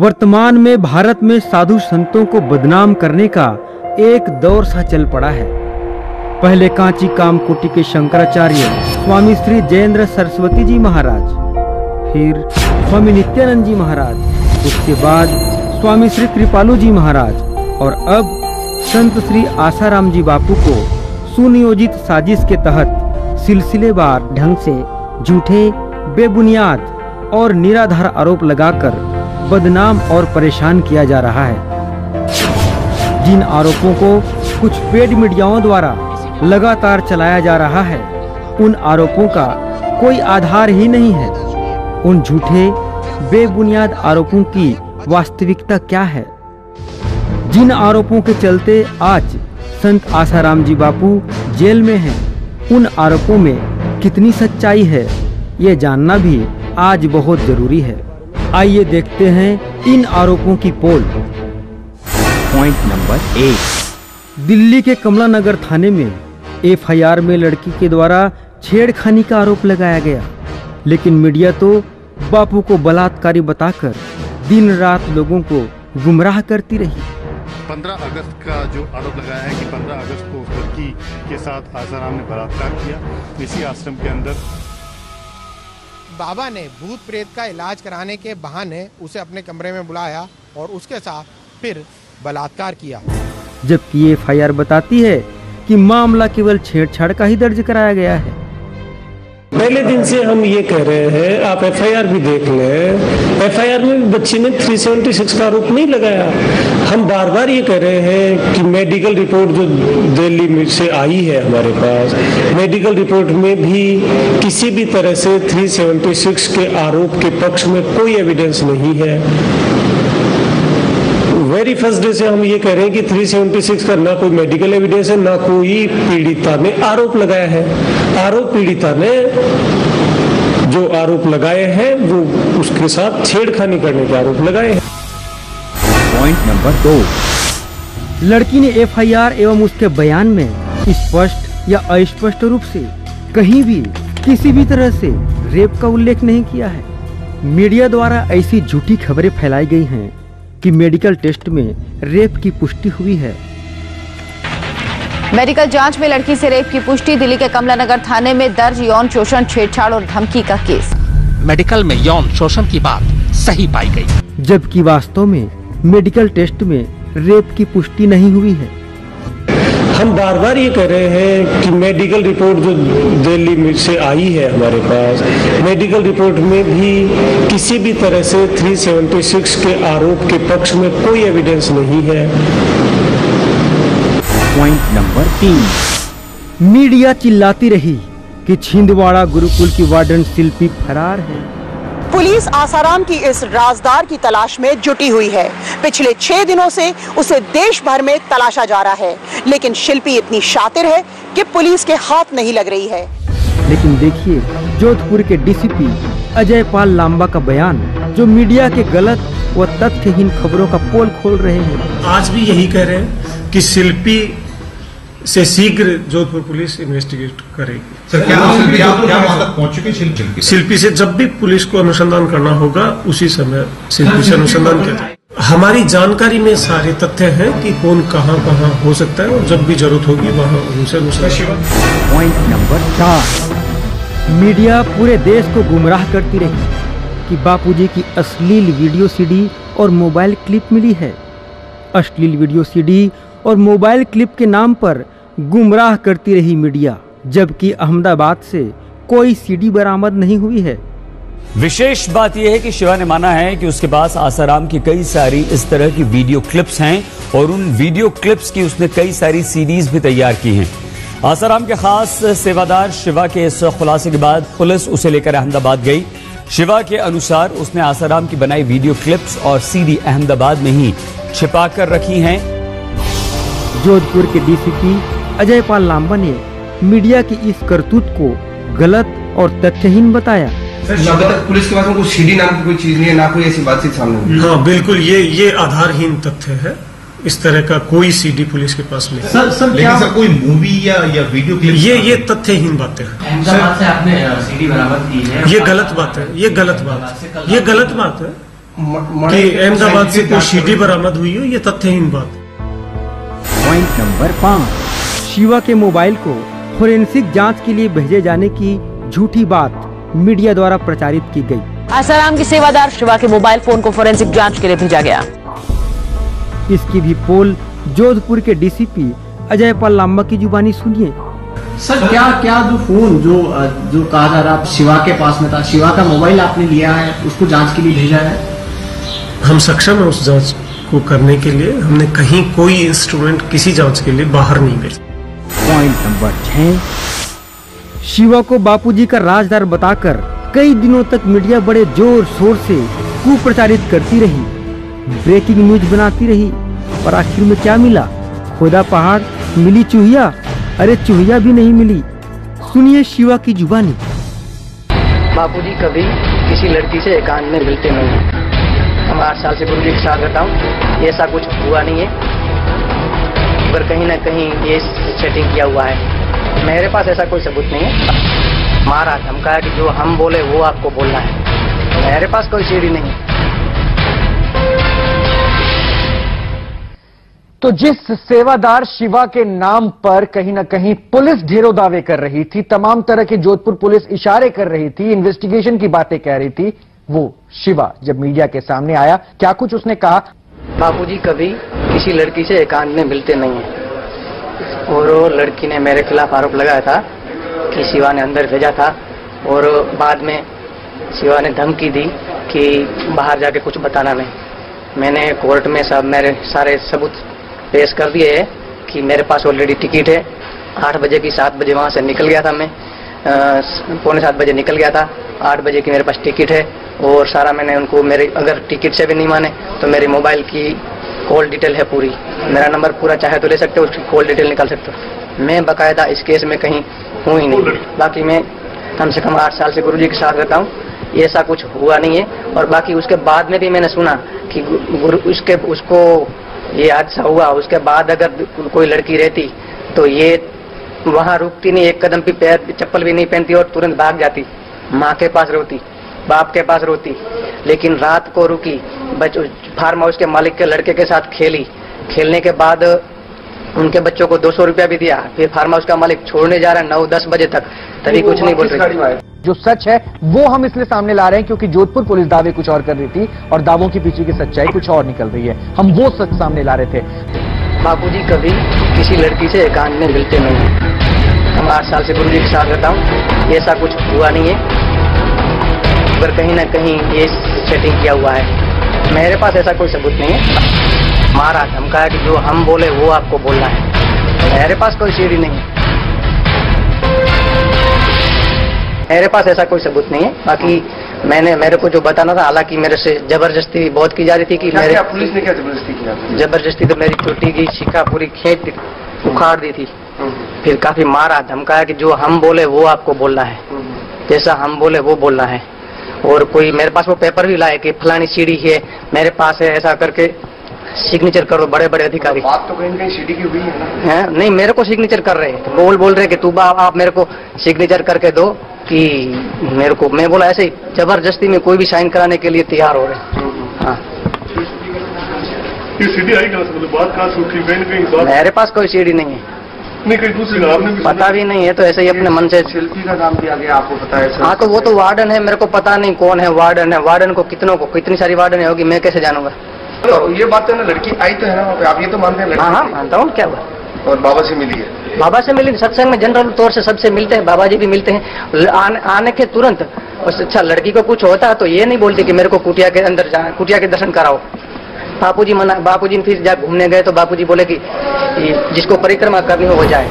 वर्तमान में भारत में साधु संतों को बदनाम करने का एक दौर सा चल पड़ा है। पहले कांची कामकोटि के शंकराचार्य स्वामी श्री जयेंद्र सरस्वती जी महाराज, फिर स्वामी नित्यानंद जी महाराज, उसके बाद स्वामी श्री कृपालु जी महाराज और अब संत श्री आसाराम जी बापू को सुनियोजित साजिश के तहत सिलसिलेवार ढंग से झूठे, बेबुनियाद और निराधार आरोप लगाकर बदनाम और परेशान किया जा रहा है। जिन आरोपों को कुछ पेड मीडियाओं द्वारा लगातार चलाया जा रहा है, उन आरोपों का कोई आधार ही नहीं है। उन झूठे, बेबुनियाद आरोपों की वास्तविकता क्या है? जिन आरोपों के चलते आज संत आसाराम जी बापू जेल में हैं, उन आरोपों में कितनी सच्चाई है, ये जानना भी आज बहुत जरूरी है। आइए देखते हैं इन आरोपों की पोल। Point number 1। दिल्ली के कमला नगर थाने में एफआईआर में लड़की के द्वारा छेड़खानी का आरोप लगाया गया, लेकिन मीडिया तो बापू को बलात्कारी बताकर दिन रात लोगों को गुमराह करती रही। 15 अगस्त का जो आरोप लगाया है कि 15 अगस्त को उस लड़की के साथ आसाराम ने बलात्कार किया, इसी आश्रम के अंदर बाबा ने भूत प्रेत का इलाज कराने के बहाने उसे अपने कमरे में बुलाया और उसके साथ फिर बलात्कार किया। जबकि ये एफआईआर बताती है कि मामला केवल छेड़छाड़ का ही दर्ज कराया गया है। पहले दिन से हम ये कह रहे हैं, आप एफआईआर भी देख लें, एफआईआर में बच्ची ने 376 का आरोप नहीं लगाया। हम बार बार ये कह रहे हैं कि मेडिकल रिपोर्ट जो दिल्ली से आई है हमारे पास, मेडिकल रिपोर्ट में भी किसी भी तरह से 376 के आरोप के पक्ष में कोई एविडेंस नहीं है। वेरी फर्स्ट डे से हम ये कह रहे हैं कि 376 का ना कोई मेडिकल एविडेंस है, ना कोई पीड़िता ने आरोप लगाया है। आरोप पीड़िता ने जो आरोप लगाए हैं वो उसके साथ छेड़खानी करने के आरोप लगाए हैं। Point number 2। लड़की ने एफआईआर एवं उसके बयान में स्पष्ट या अस्पष्ट रूप से कहीं भी किसी भी तरह से रेप का उल्लेख नहीं किया है। मीडिया द्वारा ऐसी झूठी खबरें फैलाई गई हैं कि मेडिकल टेस्ट में रेप की पुष्टि हुई है। मेडिकल जांच में लड़की से रेप की पुष्टि। दिल्ली के कमला नगर थाने में दर्ज यौन शोषण, छेड़छाड़ और धमकी का केस। मेडिकल में यौन शोषण की बात सही पाई गई, जबकि वास्तव में मेडिकल टेस्ट में रेप की पुष्टि नहीं हुई है। हम बार बार ये कह रहे हैं कि मेडिकल रिपोर्ट जो दिल्ली से आई है हमारे पास, मेडिकल रिपोर्ट में भी किसी भी तरह से 376 के आरोप के पक्ष में कोई एविडेंस नहीं है। Point number 3। मीडिया चिल्लाती रही कि छिंदवाड़ा गुरुकुल की वार्डन शिल्पी फरार है। पुलिस आसाराम की इस राजदार की तलाश में जुटी हुई है। पिछले 6 दिनों से उसे देश भर में तलाशा जा रहा है, लेकिन शिल्पी इतनी शातिर है कि पुलिस के हाथ नहीं लग रही है। लेकिन देखिए जोधपुर के डीसीपी अजय पाल लांबा का बयान, जो मीडिया के गलत व तथ्यहीन खबरों का पोल खोल रहे हैं। आज भी यही कह रहे हैं कि शिल्पी से शीघ्र जोधपुर पुलिस इन्वेस्टिगेट करेगी। सर, क्या वहां तक पहुंच चुके शिल्पी से जब भी पुलिस को अनुसंधान करना होगा उसी समय शिल्पी से अनुसंधान किया। हमारी जानकारी में सारे तथ्य हैं कि कौन कहां हो सकता है, और जब भी जरूरत होगी वहां उनसे अनुसंधान। Point number 4। मीडिया पूरे देश को गुमराह करती रही कि बापूजी की अश्लील वीडियो सीडी और मोबाइल क्लिप मिली है। अश्लील वीडियो सीडी और मोबाइल क्लिप के नाम पर गुमराह करती रही मीडिया, जबकि अहमदाबाद से कोई सीडी बरामद नहीं हुई है। विशेष बात यह है कि शिवा ने माना है कि उसके पास आसाराम की कई सारी इस तरह की वीडियो क्लिप्स हैं और उन वीडियो क्लिप्स की उसने कई सारी सीडीज भी तैयार की हैं। आसाराम के खास सेवादार शिवा के इस खुलासे के बाद पुलिस उसे लेकर अहमदाबाद गई। शिवा के अनुसार उसने आसाराम की बनाई वीडियो क्लिप्स और सीडी अहमदाबाद में ही छिपा कर रखी हैं। जोधपुर के डीसीपी अजय पाल लांबा ने मीडिया की इस करतूत को गलत और तथ्यहीन बताया। अभी तक पुलिस के पास में कोई सीडी नाम की कोई चीज नहीं है, ना कोई ऐसी बातचीत सामने हुई। हाँ बिल्कुल, ये आधारहीन तथ्य है। इस तरह का कोई सीडी पुलिस के पास नहीं। लेकिन सर कोई मूवी या वीडियो क्लिप, ये तथ्यहीन बातें हैं। अहमदाबाद से आपने सीडी बरामद की है, ये गलत बात है, ये गलत बात है। कि अहमदाबाद से कोई सीडी बरामद हुई हो, ये तथ्यहीन बात। Point number 5। शिवा के मोबाइल को फोरेंसिक जांच के लिए भेजे जाने की झूठी बात मीडिया द्वारा प्रचारित की गई। आसाराम की सेवादार शिवा के मोबाइल फोन को फोरेंसिक जांच के लिए भेजा गया। इसकी भी पोल जोधपुर के डीसीपी अजय पाल लांबा की जुबानी सुनिए। सर क्या जो फोन जो कहा जा रहा शिवा के पास में था, शिवा का मोबाइल आपने लिया है, उसको जांच के लिए भेजा है? हम सक्षम है उस जांच को करने के लिए। हमने कहीं कोई इंस्ट्रूमेंट किसी जांच के लिए बाहर नहीं भेजा। Point number 6। शिवा को बापूजी का राजदार बताकर कई दिनों तक मीडिया बड़े जोर शोर से कुप्रचारित करती रही, ब्रेकिंग न्यूज बनाती रही, पर आखिर में क्या मिला? खोदा पहाड़, मिली चूहिया। अरे चूहिया भी नहीं मिली। सुनिए शिवा की जुबानी। बापूजी कभी किसी लड़की से एकांत में मिलते नहीं हैं। हम 8 साल से गुरुजी के साथ रहता हूँ, ऐसा कुछ हुआ नहीं है, पर कहीं ना कहीं ये सेटिंग किया हुआ है। मेरे पास ऐसा कोई सबूत नहीं है। मारा धमकाया कि जो हम बोले वो आपको बोलना है। मेरे पास कोई सीढ़ी नहीं है। तो जिस सेवादार शिवा के नाम पर कहीं ना कहीं पुलिस ढेरों दावे कर रही थी, तमाम तरह की जोधपुर पुलिस इशारे कर रही थी, इन्वेस्टिगेशन की बातें कह रही थी, वो शिवा जब मीडिया के सामने आया, क्या कुछ उसने कहा? बापूजी कभी किसी लड़की से एकांत में मिलते नहीं हैं, और वो लड़की ने मेरे खिलाफ आरोप लगाया था कि शिवा ने अंदर भेजा था, और बाद में शिवा ने धमकी दी कि बाहर जाके कुछ बताना नहीं। मैंने कोर्ट में सब मेरे सारे सबूत पेश कर दिए है कि मेरे पास ऑलरेडी टिकट है। 8 बजे की 7 बजे वहां से निकल गया था मैं, 6:45 बजे निकल गया था। 8 बजे की मेरे पास टिकट है, और सारा मैंने उनको मेरे अगर टिकट से भी नहीं माने तो मेरे मोबाइल की कॉल डिटेल है पूरी, मेरा नंबर पूरा चाहे तो ले सकते हो, उसकी कॉल डिटेल निकाल सकते हो। मैं बाकायदा इस केस में कहीं हूँ ही नहीं। बाकी मैं कम से कम 8 साल से गुरुजी के साथ रहता हूँ, ऐसा कुछ हुआ नहीं है। और बाकी उसके बाद में भी मैंने सुना कि उसको ये हादसा हुआ, उसके बाद अगर कोई लड़की रहती तो ये वहां रुकती नहीं, एक कदम भी पैर चप्पल भी नहीं पहनती और तुरंत भाग जाती, माँ के पास रोती, बाप के पास रोती। लेकिन रात को रुकी, फार्म हाउस के मालिक के लड़के के साथ खेली, खेलने के बाद उनके बच्चों को 200 रुपया भी दिया। फिर फार्म हाउस का मालिक छोड़ने जा रहा है 9-10 बजे तक, तभी कुछ नहीं बोल रही। जो सच है वो हम इसलिए सामने ला रहे हैं क्योंकि जोधपुर पुलिस दावे कुछ और कर रही थी और दावों के पीछे की सच्चाई कुछ और निकल रही है। हम वो सच सामने ला रहे थे। बापूजी कभी किसी लड़की से एकांत में मिलते नहीं हैं। हम 8 साल से गुरुजी के साथ रहता हूँ, ऐसा कुछ हुआ नहीं है, पर कहीं ना कहीं ये सेटिंग किया हुआ है। मेरे पास ऐसा कोई सबूत नहीं है। मारा धमकाया कि जो हम बोले वो आपको बोलना है। मेरे पास कोई सीढ़ी नहीं है। मेरे पास ऐसा कोई सबूत नहीं है। बाकी मेरे को जो बताना था, हालांकि मेरे से जबरदस्ती बहुत की जा रही थी कि मेरे पुलिस ने क्या जबरदस्ती किया? जबरदस्ती तो मेरी चोटी की शिखा पूरी खींच उखाड़ दी थी। फिर काफी मारा धमकाया कि जो हम बोले वो आपको बोलना है, जैसा हम बोले वो बोलना है। और कोई मेरे पास वो पेपर भी लाए कि फलानी सीढ़ी है मेरे पास है, ऐसा करके सिग्नेचर करो बड़े बड़े अधिकारी। बात तो कहीं ना कहीं सीढ़ी की हुई है ना? नहीं, मेरे को सिग्नेचर कर रहे हैं, बोल रहे कि तू आप मेरे को सिग्नेचर करके दो कि मेरे को। मैं बोला ऐसे ही जबरदस्ती में कोई भी साइन कराने के लिए तैयार हो रहे। हाँ, ये सीढ़ी आई कहाँ से? मतलब बात कहाँ से उठी? कहीं मेरे पास कोई सीढ़ी नहीं है। नहीं, कहीं दूसरी आपने भी पता भी नहीं है, तो ऐसे ही अपने मन से। शिल्पी का नाम दिया गया, आपको पता है? हाँ, तो वो तो वार्डन है, मेरे को पता नहीं कौन है वार्डन है। वार्डन को कितनी सारी वार्डन होगी, मैं कैसे जानूंगा? तो ये बात है ना, लड़की आई तो है ना वहाँ पे, आप ये तो मानते हैं? हाँ, मानता हूँ। क्या हुआ? और बाबा से मिली है? बाबा से मिली, सत्संग में जनरल तौर से सबसे मिलते हैं, बाबा जी भी मिलते हैं। आने के तुरंत अच्छा लड़की को कुछ होता है तो ये नहीं बोलती कि मेरे को कुटिया के अंदर कुटिया के दर्शन कराओ। बापूजी फिर जब घूमने गए तो बापूजी बोले कि जिसको परिक्रमा करनी हो वो जाए।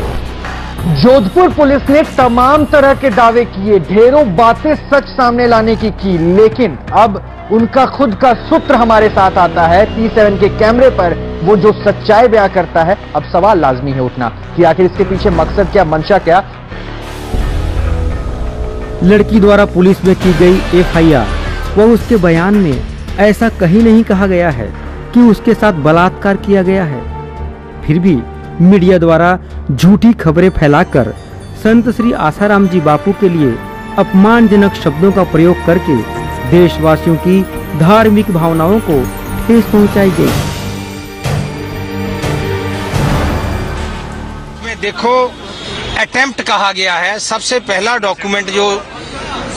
जोधपुर पुलिस ने तमाम तरह के दावे किए, ढेरों बातें सच सामने लाने की, लेकिन अब उनका खुद का सूत्र हमारे साथ आता है। T7 के कैमरे पर वो जो सच्चाई बयां करता है। अब सवाल लाजमी है उठना कि आखिर इसके पीछे मकसद क्या, मंशा क्या। लड़की द्वारा पुलिस में की गई FIR व उसके बयान में ऐसा कहीं नहीं कहा गया है कि उसके साथ बलात्कार किया गया है। फिर भी मीडिया द्वारा झूठी खबरें फैलाकर संत श्री आसाराम जी बापू के लिए अपमानजनक शब्दों का प्रयोग करके देशवासियों की धार्मिक भावनाओं को ठेस पहुंचाई गई। देखो, अटेम्प्ट कहा गया है। सबसे पहला डॉक्यूमेंट जो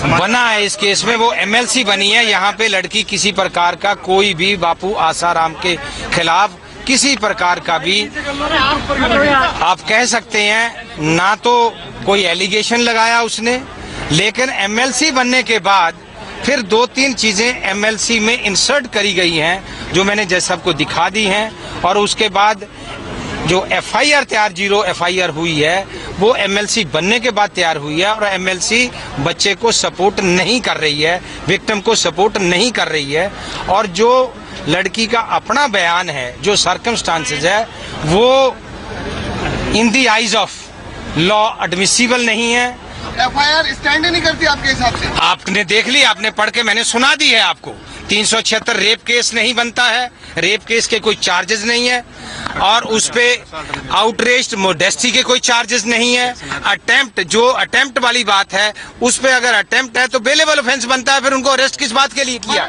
बना है इस केस में वो एमएलसी बनी है। यहाँ पे लड़की किसी प्रकार का कोई भी बापू आसाराम के खिलाफ किसी प्रकार का भी आप कह सकते हैं ना तो कोई एलिगेशन लगाया उसने, लेकिन एमएलसी बनने के बाद फिर 2-3 चीजें एमएलसी में इंसर्ट करी गई हैं जो मैंने जैसे सबको दिखा दी हैं। और उसके बाद जो एफआईआर तैयार 0 एफआईआर हुई है वो एमएलसी बनने के बाद तैयार हुई है। और एमएलसी बच्चे को सपोर्ट नहीं कर रही है, विक्टिम को सपोर्ट नहीं कर रही है। और जो लड़की का अपना बयान है, जो सर्कमस्टांसेस है, वो in the eyes of law admissible नहीं है। एफआईआर स्टैंड नहीं करती आपके हिसाब से? आपने देख ली, आपने पढ़ के मैंने सुना दी है आपको। 376 रेप केस नहीं बनता है, रेप केस के कोई चार्जेस नहीं है। और उस पे आउटरेज्ड मोडेस्टी के कोई चार्जेस नहीं है। अटेम्प्ट, जो अटेम्प्ट वाली बात है उस पे अगर अटेम्प्ट है तो बेलेबल ऑफेंस बनता है। फिर उनको अरेस्ट किस बात के लिए किया है?